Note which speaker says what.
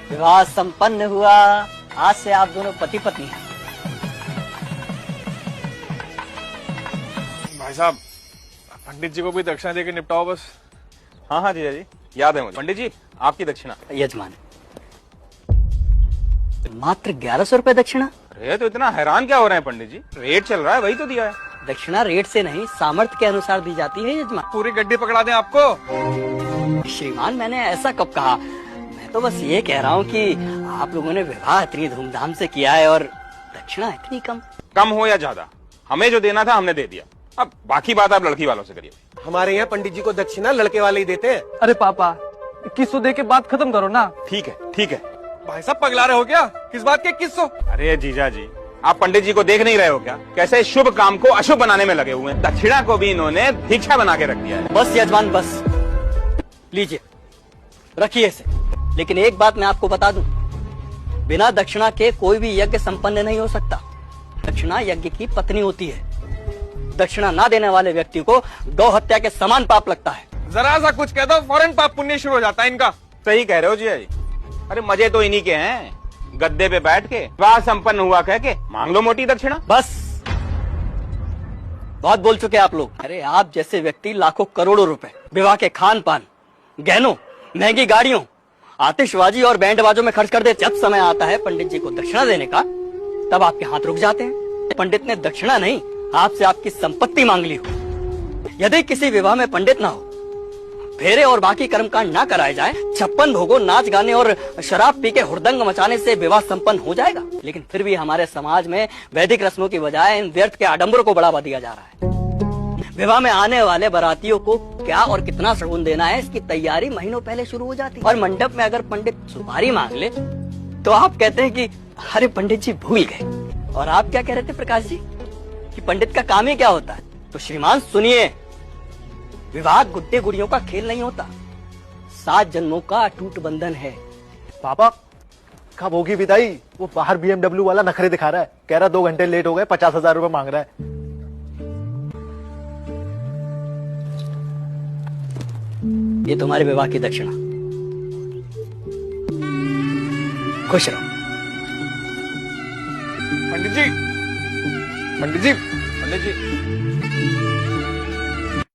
Speaker 1: विवाह संपन्न हुआ। आज से आप दोनों पति पत्नी हैं।
Speaker 2: भाई साहब, पंडित जी को भी दक्षिणा देके निपटाओ बस।
Speaker 3: हाँ हाँ जीजा जी, याद है मुझे। पंडित जी, आपकी दक्षिणा।
Speaker 1: यजमान, मात्र 1100 रुपए दक्षिणा।
Speaker 3: अरे तो इतना हैरान क्या हो रहे हैं पंडित जी? रेट चल रहा है, वही तो दिया है।
Speaker 1: दक्षिणा रेट से नहीं, सामर्थ्य के अनुसार दी जाती है यजमान।
Speaker 2: पूरी गड्डी पकड़ा दें आपको।
Speaker 1: श्रीमान, मैंने ऐसा कब कहा? मैं तो बस ये कह रहा हूँ कि आप लोगों ने विवाह इतनी धूमधाम से किया है और दक्षिणा इतनी कम।
Speaker 3: कम हो या ज्यादा, हमें जो देना था हमने दे दिया। अब बाकी बात आप लड़की वालों से करिए।
Speaker 4: हमारे यहाँ पंडित जी को दक्षिणा लड़के वाले ही देते हैं।
Speaker 5: अरे पापा, 2100 दे के बात खत्म करो ना।
Speaker 3: ठीक है ठीक है।
Speaker 2: भाई साहब पगला रहे हो क्या? किस बात के 2100?
Speaker 3: अरे जीजा जी, आप पंडित जी को देख नहीं रहे हो क्या? कैसे शुभ काम को अशुभ बनाने में लगे हुए हैं। दक्षिणा को भी इन्होंने भिक्षा बना के रख दिया है।
Speaker 1: बस यजमान बस, लीजिए रखिए इसे। लेकिन एक बात मैं आपको बता दूं, बिना दक्षिणा के कोई भी यज्ञ संपन्न नहीं हो सकता। दक्षिणा यज्ञ की पत्नी होती है। दक्षिणा ना देने वाले व्यक्ति को गौ हत्या के समान पाप लगता है।
Speaker 2: जरा सा कुछ कह दो, फौरन पाप पुण्य शुरू हो जाता है इनका।
Speaker 3: सही कह रहे हो जीजा जी। अरे मजे तो इन्हीं के हैं, गद्दे पे बैठ के विवाह संपन्न हुआ कह के मांग लो मोटी दक्षिणा।
Speaker 1: बस, बहुत बोल चुके आप लोग। अरे आप जैसे व्यक्ति लाखों करोड़ों रुपए विवाह के खान पान, गहनों, महंगी गाड़ियों, आतिशबाजी और बैंड बाजों में खर्च कर दे। जब समय आता है पंडित जी को दक्षिणा देने का, तब आपके हाथ रुक जाते हैं। पंडित ने दक्षिणा नहीं, आपसे आपकी संपत्ति मांग ली हो। यदि किसी विवाह में पंडित ना हो, फेरे और बाकी कर्मकांड ना कराए जाए, 56 भोगों, नाच गाने और शराब पी के हुड़दंग मचाने से विवाह संपन्न हो जाएगा। लेकिन फिर भी हमारे समाज में वैदिक रस्मों की बजाय इन व्यर्थ के आडंबरों को बढ़ावा दिया जा रहा है। विवाह में आने वाले बारातियों को क्या और कितना शगुन देना है, इसकी तैयारी महीनों पहले शुरू हो जाती है। और मंडप में अगर पंडित सुपारी मांग ले तो आप कहते हैं कि अरे पंडित जी भूल गए। और आप क्या कह रहे थे प्रकाश जी, कि पंडित का काम ही क्या होता है? तो श्रीमान सुनिए, विवाह गुड्डे गुड़ियों का खेल नहीं होता, 7 जन्मों का अटूट बंधन है।
Speaker 5: पापा, कब होगी विदाई? वो बाहर BMW वाला नखरे दिखा रहा है, कह रहा 2 घंटे लेट हो गए, 50,000 रुपए मांग रहा है।
Speaker 1: ये तुम्हारे विवाह की दक्षिणा। खुश रहो।
Speaker 2: पंडित जी, पंडित जी, पंडित जी,